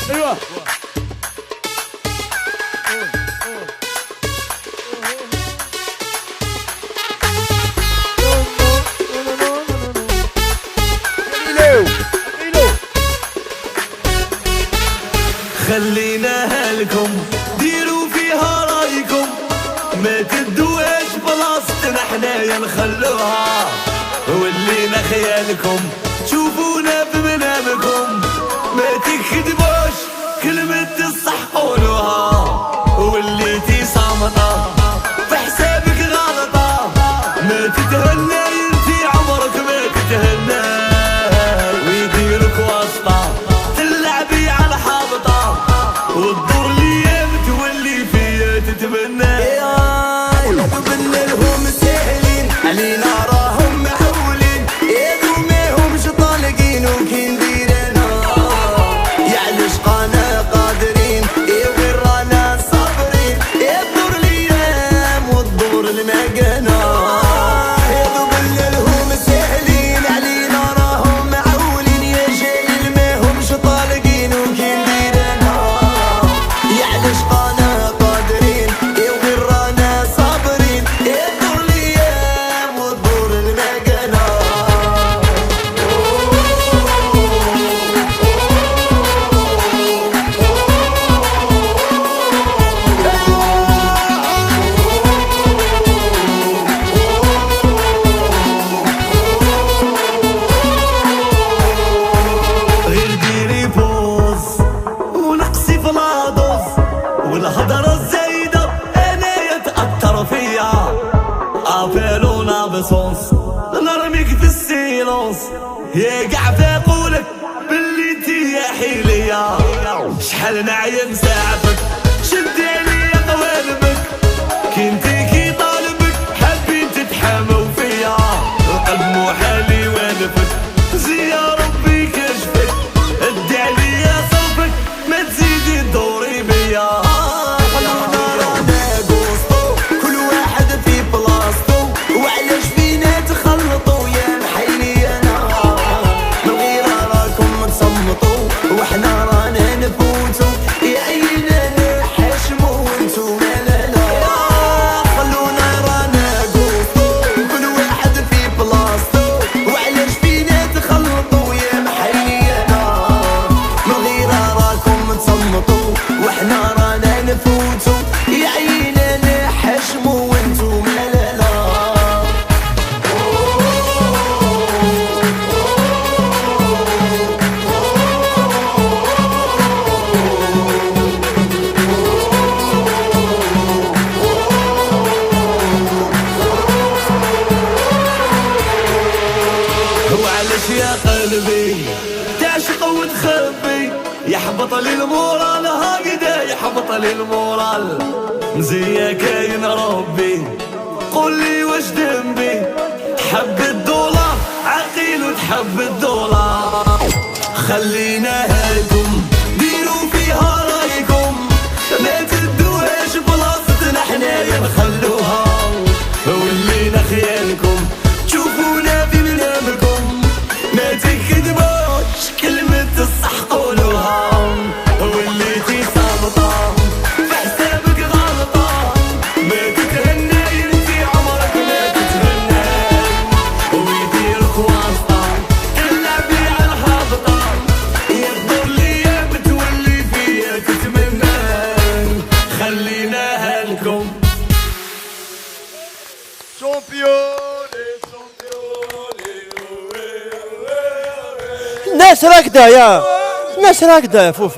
ايوه خليناها لكم ديروا فيها رايكم، ما تدوهاش بلاصتنا حنايا نخلوها، ولينا خيالكم تشوفونا بمنامكم، ما تكذبوش كلمة الصح قولوها، وليتي صامتة في حسابك غلطة، ما تتهنى انتي عمرك ما تتهنى، ويديرك واسطة تلعبي على حابطة، وتدور ليام تولي فيا تتمنى. قبلنا لهم ساهلين علينا راهم معولين، يدو ماهمش طالقين وكي ندير انا يا عالشقانا قادرين، وغير رانا صابرين، يدور ليام وتدور المكانة. قبلنا لهم ساهلين علينا راهم معولين، يا جايل ماهمش طالقين وكي ندير انا يا عالشقانا قادرين، وغير رانا صابرين، يدور ليام وتدور المكانة. غير ديري بوز ونقصي في العضوز، والهضرة الزايدة انا يتأثر فيا، ابيلونا بصوص نرميك في السيلونس، يا قاع فاقولك باللي انتي يا حيليا، شحال نعيا نساعدك شد عليا قوالبك، كنتي كي طالبك حابين تتحاموا فيا، القلب مو حالي والفك زي يا ربي كشفك، ادي عليا صوفك ما تزيدي تدوري بيا. خلونا رانا قوسطو كل واحد في بلاصتو، وعلاش فينا تخلطوا يا محيلي انا، من غير راكم تصمتوا وحنا رانا نفوتوا، يا عينا نحشموا وانتو لا لا. خلونا رانا قوسطو كل واحد في بلاصتو، وعلاش فينا تخلطوا يا محيلي انا، من غير راكم تصمتوا وحنا رانا نفوتوا، يا عينا نحشموا وانتو لا لا. وعلاش يا قلبي تعشق وتخبي، يحبط لي المورال هكذا يحبط لي المورال، زي كاين ربي قولي واش ذنبي، تحب الدولار عقيل وتحب الدولار، خليناها لكم ديروا فيها رايكم، ما تدوهاش بلاصتنا حنايا نخلوها، ولينا خيالكم تشوفونا في منامكم، ما تكذبوش كلمة الصح قولوها، وليتي صامتة في حسابك غلطة، ما تتهنى انتي عمرك ما تتهنى، ويديرك واسطة تلعبي على الهابطة، يدور ليام تولي فيا تتمنى، خليناها لكم. الناس راكده يا فوفا.